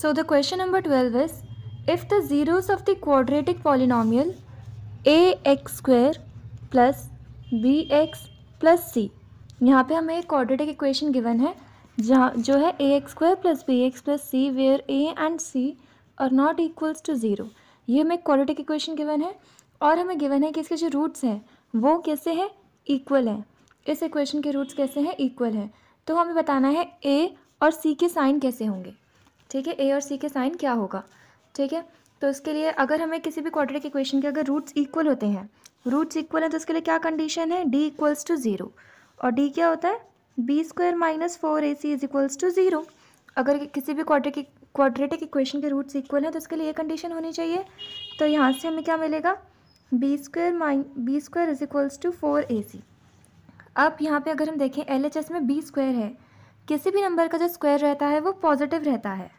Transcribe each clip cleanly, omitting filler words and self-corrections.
So the question number 12 is, if the zeros of the quadratic polynomial ax square plus bx plus c, यहाँ पे हमें एक quadratic equation given है जहाँ जो है ax square plus bx plus c where a and c are not equals to zero. ये हमें क्वाड्रेटिक इक्वेशन गिवन है और हमें गिवन है कि इसके जो रूट्स हैं वो कैसे हैं, इक्वल हैं। इस इक्वेशन के रूट्स कैसे हैं, इक्वल हैं। तो हमें बताना है a और c के साइन कैसे होंगे। ठीक है, ए और सी के साइन क्या होगा। ठीक है, तो इसके लिए अगर हमें किसी भी क्वाड्रेटिक इक्वेशन के अगर रूट्स इक्वल होते हैं, रूट्स इक्वल हैं, तो इसके लिए क्या कंडीशन है, डी इक्वल्स टू ज़ीरो। और डी क्या होता है, B square minus 4ac is equals to zero. अगर किसी भी क्वाड्रेटिक इक्वेशन के रूट्स इक्वल हैं तो इसके लिए ये कंडीशन होनी चाहिए। तो यहाँ से हमें क्या मिलेगा, B square is equals to 4ac। अब यहाँ पे अगर हम देखें LHS में बी स्क्वायर है, किसी भी नंबर का जो स्क्वायर रहता है वो पॉजिटिव रहता है।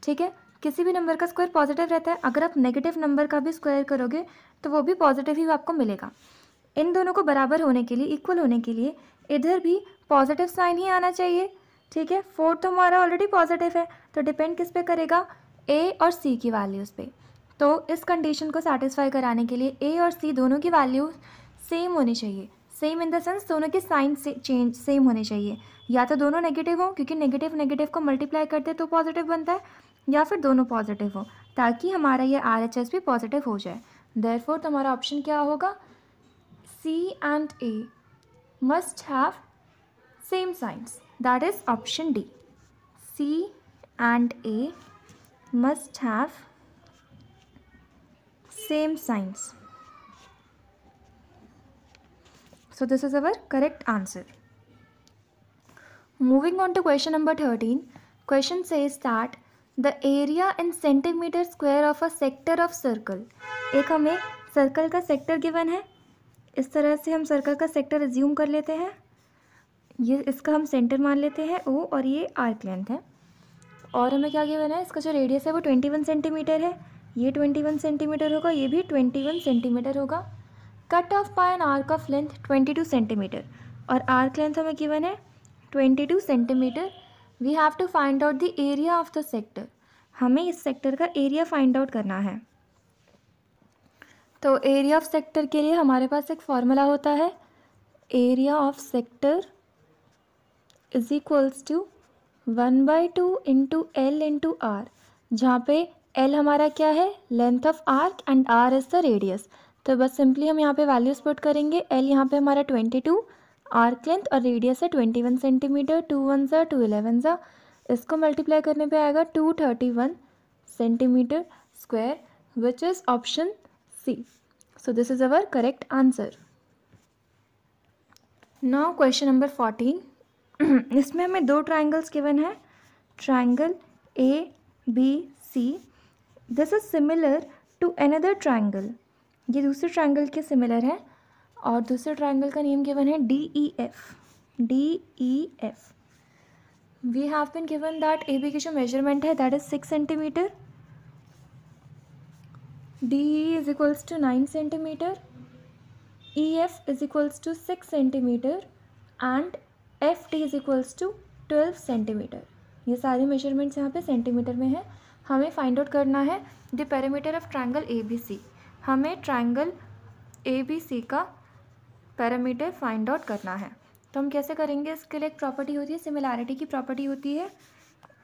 ठीक है, किसी भी नंबर का स्क्वायर पॉजिटिव रहता है। अगर आप नेगेटिव नंबर का भी स्क्वायर करोगे तो वो भी पॉजिटिव ही आपको मिलेगा। इन दोनों को बराबर होने के लिए, इक्वल होने के लिए इधर भी पॉजिटिव साइन ही आना चाहिए। ठीक है, 4 तो हमारा ऑलरेडी पॉजिटिव है, तो डिपेंड किस पे करेगा, ए और सी की वैल्यूज़ पे। तो इस कंडीशन को सेटिस्फाई कराने के लिए ए और सी दोनों की वैल्यू सेम होनी चाहिए। सेम इन द सेंस दोनों के साइन से चेंज सेम होने चाहिए। या तो दोनों नेगेटिव हो, क्योंकि नेगेटिव नेगेटिव को मल्टीप्लाई करते तो पॉजिटिव बनता है, या फिर दोनों पॉजिटिव हो ताकि हमारा ये RHS भी पॉजिटिव हो जाए। देयरफॉर तो हमारा ऑप्शन क्या होगा, C and A must have same science, that is option D। C and A must have same science. So this is our correct answer. Moving on to question number 13. Question says that the area in centimeter square of a sector of circle. एक हमें circle का sector given है, इस तरह से हम circle का sector assume कर लेते हैं। ये इसका हम सेंटर मान लेते हैं O और ये आर्क लेंथ है। और हमें क्या गिवन है, इसका जो रेडियस है वो 21 सेंटीमीटर है। ये 21 सेंटीमीटर होगा, ये भी 21 सेंटीमीटर होगा। Cut off by an arc of length 22 centimetre, और आर्क लेंथ हमें गिवन है 22 centimetre. We have to find out the area of the sector. हमें इस सेक्टर का एरिया फाइंड आउट करना है। तो एरिया ऑफ सेक्टर के लिए हमारे पास एक फॉर्मूला होता है, area of sector is equals to 1/2 into L into R, जहाँ पे L हमारा क्या है, length of arc, and R is the radius. तो बस सिंपली हम यहाँ पे वैल्यूज पुट करेंगे। L यहाँ पे हमारा 22, आर्क लेंथ और रेडियस है 21 सेंटीमीटर। 2 1 ज़ा 2 11 ज़ा, इसको मल्टीप्लाई करने पे आएगा 231 centimetre square, which is option C। So this is our correct answer. Now question number 14। इसमें हमें दो ट्राइंगल्स गिवन है, triangle ABC। This is similar to another triangle, ये दूसरे ट्राइंगल के सिमिलर है, और दूसरे ट्राइंगल का नेम गिवन है DEF। We have been given that AB की जो मेजरमेंट है that is 6 centimetre, DE is equals to 9 centimetre, EF is equals to 6 centimetre and FD is equals to 12 centimetre. ये सारी मेजरमेंट्स यहाँ पे centimetre में है। हमें फाइंड आउट करना है the parameter of triangle ABC। हमें ट्राइंगल ABC का पैरामीटर फाइंड आउट करना है। तो हम कैसे करेंगे, इसके लिए एक प्रॉपर्टी होती है, सिमिलैरिटी की प्रॉपर्टी होती है,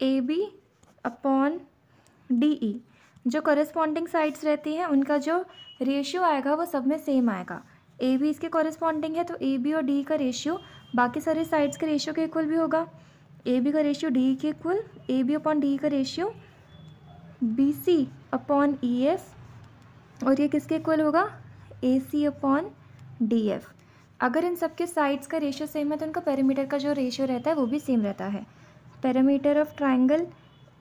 AB अपॉन DE। जो कॉरेस्पॉन्डिंग साइड्स रहती हैं उनका जो रेशियो आएगा वो सब में सेम आएगा। AB इसके कॉरेस्पॉन्डिंग है तो AB और DE का रेशियो बाकी सारे साइड्स के रेशियो के इक्वल भी होगा। AB का रेशियो DE के इक्वल, AB अपॉन DE का रेशियो BC अपॉन EF, और ये किसके इक्वल होगा, AC अपॉन DF। अगर इन सब के साइड्स का रेशियो सेम है तो उनका पैरामीटर का जो रेशियो रहता है वो भी सेम रहता है। Parameter of triangle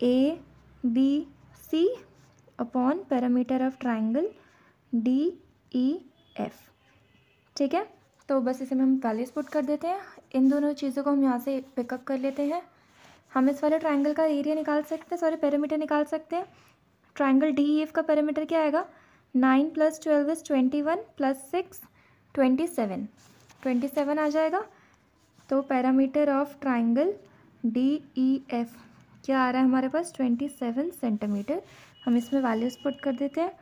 ABC upon parameter of triangle DEF। ठीक है, तो बस इसे हम वैल्यूज पुट कर देते हैं। इन दोनों चीज़ों को हम यहाँ से पिकअप कर लेते हैं। हम इस वाले ट्राइंगल का एरिया निकाल सकते हैं, सॉरी पैरामीटर निकाल सकते हैं। ट्राइंगल DEF का पैरामीटर क्या आएगा, 9 + 12 इज 21 + 6 27 आ जाएगा। तो पैरामीटर ऑफ ट्राइंगल DEF क्या आ रहा है हमारे पास 27 सेंटीमीटर। हम इसमें वैल्यूज़ पुट कर देते हैं।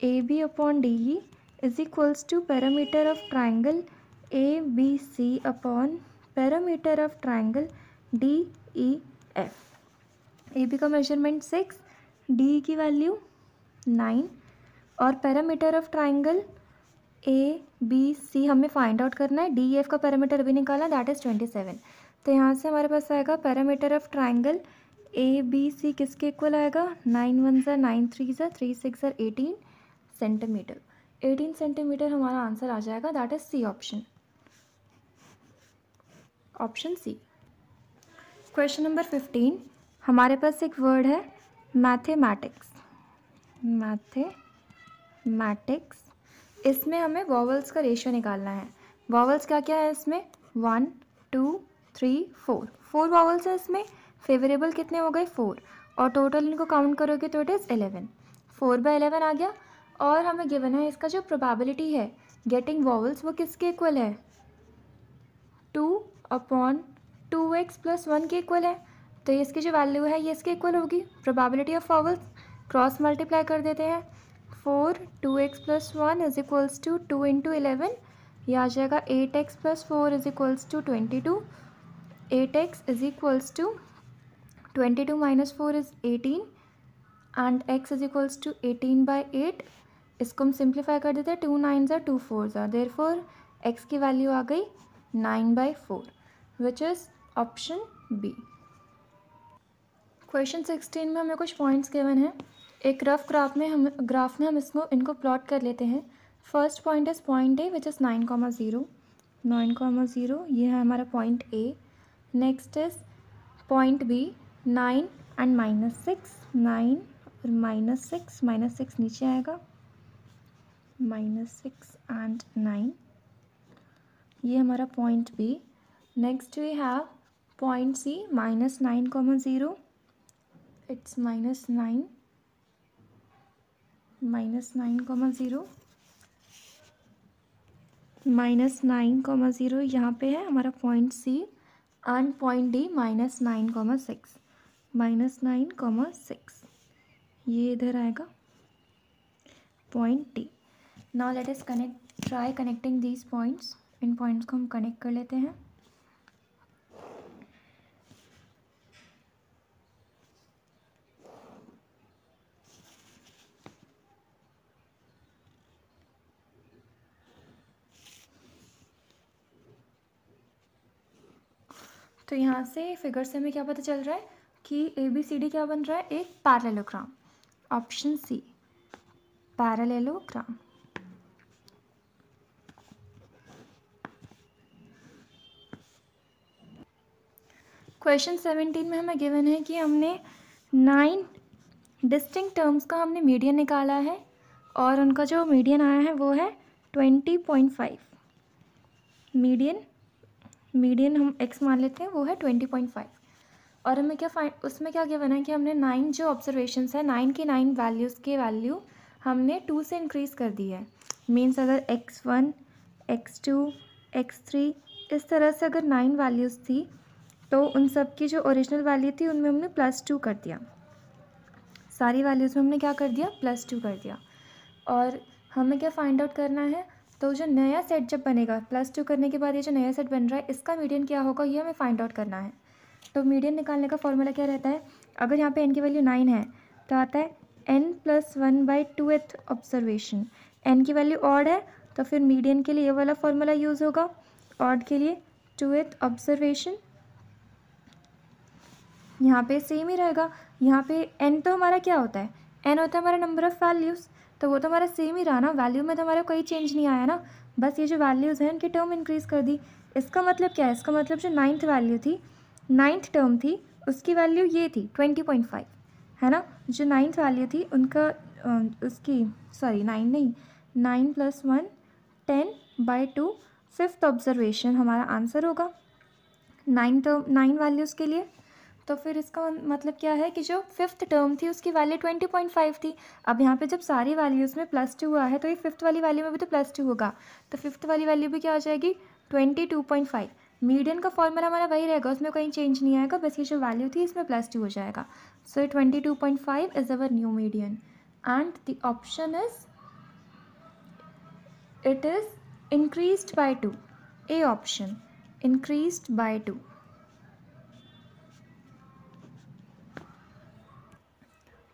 A B upon D E is equals to parameter of triangle A B C upon parameter of triangle D E F. A B का मेजरमेंट 6, डी की वैल्यू 9 और parameter of triangle A B C हमें find out करना है। D F का parameter अभी निकाला, that is 27। तो यहाँ से हमारे पास आएगा parameter of triangle A B C किसके इक्वल आएगा, 9 1 ज़ा 9 3 ज़ा 3 6 ज़ा 18 सेंटीमीटर। 18 सेंटीमीटर हमारा आंसर आ जाएगा, that is C option, option C. Question number 15, हमारे पास एक वर्ड है मैथमेटिक्स। मैथमेटिक्स, इसमें हमें वॉवल्स का रेशियो निकालना है। वॉवल्स क्या क्या है इसमें, 1 2 3 4, 4 वॉवल्स है इसमें। फेवरेबल कितने हो गए, 4, और टोटल इनको काउंट करोगे तो इट इज़ 11। 4/11 आ गया। और हमें गिवन है इसका जो प्रोबेबिलिटी है गेटिंग वॉवल्स वो किसके इक्वल है, 2/2x + 1 के इक्वल है। तो इसकी जो वैल्यू है ये इसके इक्वल होगी, probability of vowels. Cross multiply कर देते हैं, 4 2x + 1 इज इक्वल्स टू 2 × 11, ये आ जाएगा 8x + 4 is equals to 22। 8x is equals to 22 - 4 is 18 and x is equals to 18/8। इसको हम सिंप्लीफाई कर देते हैं, 2 9 ज़ा 2 4 ज़ा, देयरफॉर x की वैल्यू आ गई 9/4, which is option B. Question 16 में हमें कुछ पॉइंट्स गिवन है। एक रफ ग्राफ में हम इनको प्लॉट कर लेते हैं। First point is point A which is 9,0, 9,0, ये है हमारा point A. Next is point B 9 and -6, 9 और -6 नीचे आएगा, -6 एंड 9, ये हमारा point B. Next we have point C -9,0, it's -9, -9,0 यहाँ पे है हमारा point C. And point D -9,6, -9,6, ये इधर आएगा point D. Now let us try connecting these points. इन पॉइंट्स को हम कनेक्ट कर लेते हैं। तो यहाँ से फिगर से हमें क्या पता चल रहा है कि ABCD क्या बन रहा है, एक parallelogram, option C, parallelogram. Question 17 में हमें गिवन है कि हमने 9 डिस्टिंक्ट टर्म्स का हमने मीडियन निकाला है और उनका जो मीडियन आया है वो है 20.5। मीडियन हम x मान लेते हैं, वो है 20.5। और हमें उसमें क्या गिवन है कि हमने 9 जो ऑब्जर्वेशंस है, 9 की 9 वैल्यूज़ की वैल्यू हमने 2 से इंक्रीज़ कर दी है। मीन्स अगर x1 x2 x3 इस तरह से अगर 9 वैल्यूज़ थी तो उन सब की जो ओरिजिनल वैल्यू थी उनमें हमने +2 कर दिया। सारी वैल्यूज़ में हमने क्या कर दिया, +2 कर दिया। और हमें क्या फाइंड आउट करना है, तो जो नया सेट जब बनेगा +2 करने के बाद ये जो नया सेट बन रहा है इसका मीडियन क्या होगा, ये हमें फाइंड आउट करना है। तो मीडियन निकालने का फॉर्मूला क्या रहता है, अगर यहाँ पे n की वैल्यू 9 है तो आता है n + 1/2th ऑब्जर्वेशन। n की वैल्यू ऑड है तो फिर मीडियन के लिए ये वाला फॉर्मूला यूज़ होगा, ऑड के लिए 2th ऑब्जर्वेशन। यहाँ पे सेम ही रहेगा। यहाँ पे n तो हमारा क्या होता है, n होता है हमारा नंबर ऑफ़ वैल्यूज़, तो वो तो हमारा सेम ही रहा ना, वैल्यू में तो हमारा कोई चेंज नहीं आया ना, बस ये जो वैल्यूज़ हैं उनकी टर्म इंक्रीज़ कर दी। इसका मतलब क्या है, इसका मतलब जो 9th वैल्यू थी, 9th टर्म थी, उसकी वैल्यू ये थी 20.5, है ना। जो 9th वैल्यू थी उनका उसकी 9 + 1 10/2 5th ऑब्जर्वेशन हमारा आंसर होगा 9 वैल्यूज़ के लिए। तो फिर इसका मतलब क्या है कि जो 5th टर्म थी उसकी वैल्यू 20.5 थी। अब यहाँ पे जब सारी वैल्यूज़ में +2 हुआ है तो ये 5th वाली वैल्यू में भी तो +2 होगा, तो 5th वाली वैल्यू भी क्या हो जाएगी 22.5। मीडियन का फॉर्मूला हमारा वही रहेगा, उसमें कहीं चेंज नहीं आएगा, बस ये जो वैल्यू थी इसमें +2 हो जाएगा. सो 22.5 is our new median and the option is it is increased by 2. A option, increased by 2.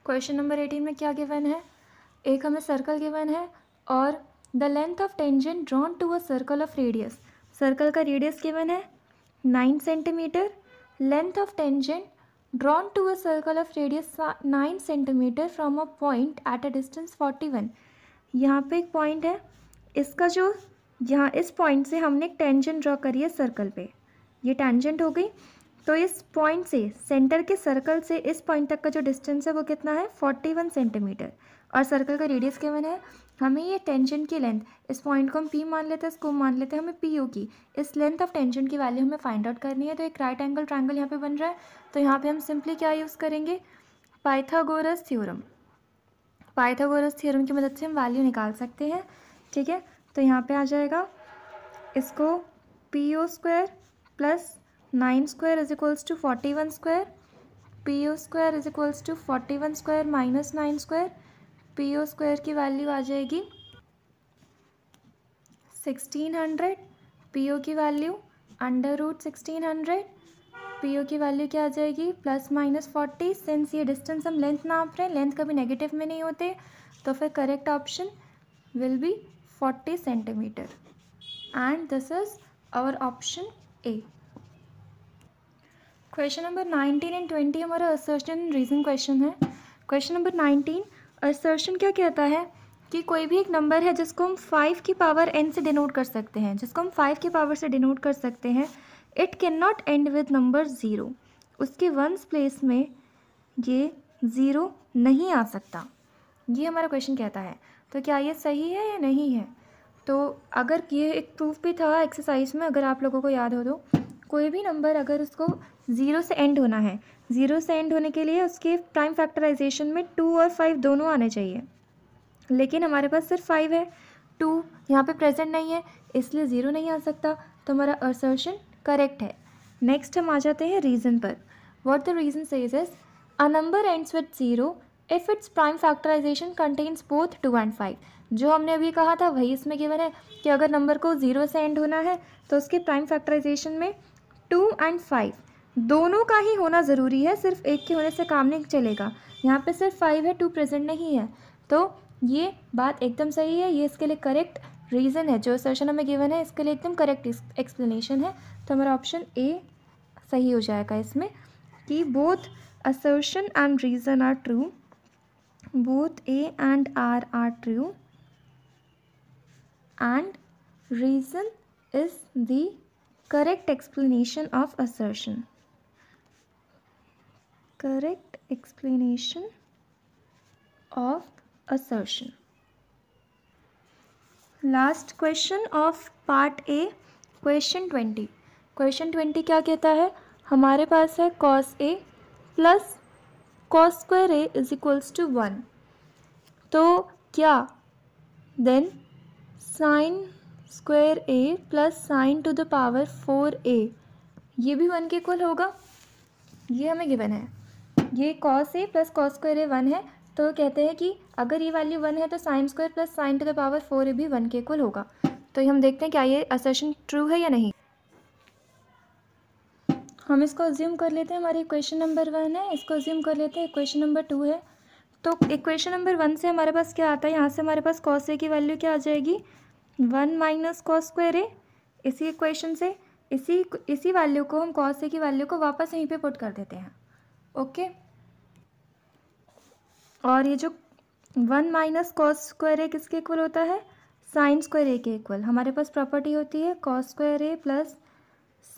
Question number 18 में क्या गिवन है? एक हमें सर्कल गिवन है और the length of tangent drawn to a circle of radius. Circle का radius given है 9 centimetre. Length of tangent drawn to a circle of radius 9 centimetre from a point at a distance 41. यहाँ पे एक point है, इसका जो यहाँ इस पॉइंट से हमने एक टेंजेंट ड्रॉ करी है सर्कल पे, ये टेंजेंट हो गई. तो इस पॉइंट से, सेंटर के सर्कल से इस पॉइंट तक का जो डिस्टेंस है वो कितना है? 41 सेंटीमीटर. और सर्कल का रेडियस केवन है. हमें ये टेंजेंट की लेंथ, इस पॉइंट को हम P मान लेते हैं, इसको मान लेते हैं हमें PO की. इस लेंथ ऑफ टेंजेंट की वैल्यू हमें फाइंड आउट करनी है. तो एक राइट एंगल ट्रायंगल यहाँ पे बन रहा है, तो यहाँ पे हम सिंपली क्या यूज़ करेंगे? Pythagoras theorem. पाइथागोरस थ्योरम की मदद से हम वैल्यू निकाल सकते हैं. ठीक है, तो यहाँ पे आ जाएगा, इसको PO square plus 9 square is equals to 41 square. PO square is equals to 41 square minus 9 square. PO square की वैल्यू आ जाएगी 1600. PO की वैल्यू √1600. PO की वैल्यू क्या आ जाएगी? ±40. सिंस ये डिस्टेंस हम लेंथ नाप रहे हैं, लेंथ कभी नेगेटिव में नहीं होते, तो फिर correct option will be 40 centimetre and this is our option A. Question number 19 and 20 हमारा असर्शन रीजन क्वेश्चन है. क्वेश्चन नंबर 19 असर्शन क्या कहता है कि कोई भी एक नंबर है जिसको हम 5 की पावर n से डिनोट कर सकते हैं, जिसको हम 5 की पावर से डिनोट कर सकते हैं. It can not and with number 0. उसके वंस प्लेस में ये 0 नहीं आ सकता, ये हमारा क्वेश्चन कहता है. तो क्या ये सही है या नहीं है? तो अगर ये एक प्रूफ भी था एक्सरसाइज में, अगर आप लोगों को याद हो तो, कोई भी नंबर अगर उसको 0 से एंड होना है, 0 से एंड होने के लिए उसके प्राइम फैक्टराइजेशन में 2 और 5 दोनों आने चाहिए. लेकिन हमारे पास सिर्फ 5 है, 2 यहाँ पे प्रेजेंट नहीं है, इसलिए 0 नहीं आ सकता. तो हमारा असर्शन करेक्ट है. नेक्स्ट हम आ जाते हैं रीज़न पर. What the reason says is a number ends with 0 if it's prime factorization contains both 2 and 5. जो हमने अभी कहा था वही इसमें गिवन है कि अगर नंबर को 0 से एंड होना है तो उसके प्राइम फैक्टराइजेशन में 2 and 5 दोनों का ही होना ज़रूरी है, सिर्फ एक के होने से काम नहीं चलेगा. यहाँ पे सिर्फ 5 है, 2 प्रेजेंट नहीं है. तो ये बात एकदम सही है, ये इसके लिए करेक्ट रीज़न है. जो असर्शन हमें गिवन है इसके लिए एकदम करेक्ट एक्सप्लेनेशन है. तो हमारा ऑप्शन A सही हो जाएगा इसमें कि both assertion and reason are true. Both A and R are true and reason is the correct explanation of assertion. Correct explanation of assertion. Last question of part A, question 20. Question 20 क्या कहता है? हमारे पास है cos A plus cos square A is equals to 1. तो क्या then sin square A plus sin to the power 4A ये भी 1 के इक्वल होगा? ये हमें गिवन है, ये cos A plus cos square A 1 है. तो कहते हैं कि अगर ये वैल्यू 1 है तो sin square plus sin to the power 4A भी 1 के इक्वल होगा. तो हम देखते हैं क्या ये असर्शन ट्रू है या नहीं. हम इसको अज्यूम कर लेते हैं हमारी इक्वेशन नंबर 1 है, इसको अज्यूम कर लेते हैं इक्वेशन नंबर 2 है. तो इक्वेशन नंबर 1 से हमारे पास क्या आता है? यहाँ से हमारे पास cos A की वैल्यू क्या आ जाएगी? 1 माइनस cos स्क्वायर A. इसी इक्वेशन से इसी वैल्यू को हम cos A की वैल्यू को वापस यहीं पे पुट कर देते हैं. ओके, और ये जो 1 माइनस cos स्क्वायर A किसके इक्वल होता है? sin स्क्वायर A के इक्वल. हमारे पास प्रॉपर्टी होती है cos square A plus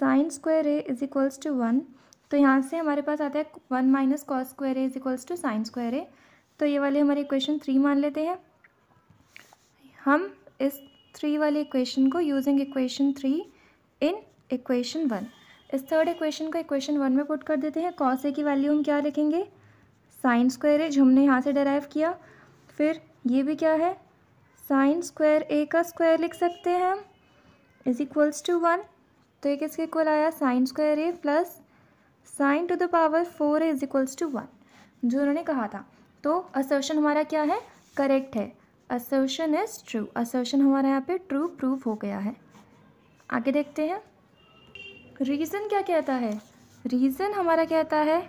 sin square A is equals to 1. तो यहाँ से हमारे पास आता है 1 minus cos square A is equals to sin square A. तो ये वाली हमारी इक्वेशन 3 मान लेते हैं. हम इस 3 वाली इक्वेशन को यूजिंग इक्वेशन 3 इन इक्वेशन 1, इस थर्ड इक्वेशन को इक्वेशन 1 में पुट कर देते हैं. cos A की वैल्यू हम क्या लिखेंगे? sin स्क्वायर A जो हमने यहाँ से डेराइव किया. फिर ये भी क्या है? sin स्क्वायर A का स्क्वायर लिख सकते हैं हम इज इक्वल्स टू 1 तो ये किसके इक्वल आया, sine square A plus sine to the power 4 is equals to 1, जो उन्होंने कहा था। तो असर्शन हमारा क्या है, करेक्ट है, असर्शन इज ट्रू, असर्शन हमारा यहाँ पे ट्रू प्रूव हो गया है। आगे देखते हैं रीज़न क्या कहता है। रीज़न हमारा कहता है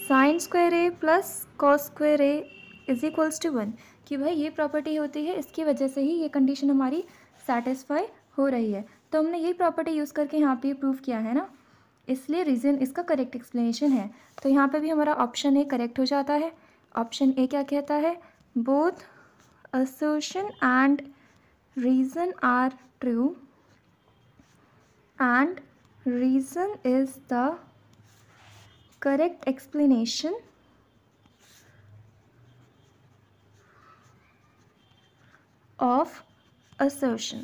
sine square A plus cos square A is equals to 1, कि भाई ये प्रॉपर्टी होती है, इसकी वजह से ही ये कंडीशन हमारी सेटिस्फाई हो रही है। तो हमने यही प्रॉपर्टी यूज़ करके यहाँ पे प्रूव किया है ना, इसलिए रीज़न इसका करेक्ट एक्सप्लेनेशन है। तो यहाँ पे भी हमारा ऑप्शन ए करेक्ट हो जाता है। ऑप्शन ए क्या कहता है, both assertion and reason are true and reason is the correct explanation of assertion।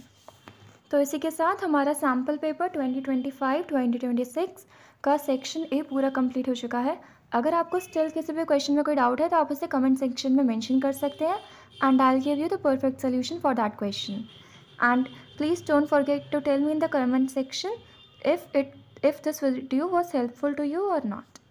तो इसी के साथ हमारा सैम्पल पेपर 2025-2026 का सेक्शन ए पूरा कंप्लीट हो चुका है। अगर आपको स्टिल किसी भी क्वेश्चन में कोई डाउट है तो आप उसे कमेंट सेक्शन में मेंशन कर सकते हैं and I'll give you the perfect solution for that question. And please don't forget to tell me in the comment section if this video was helpful to you or not.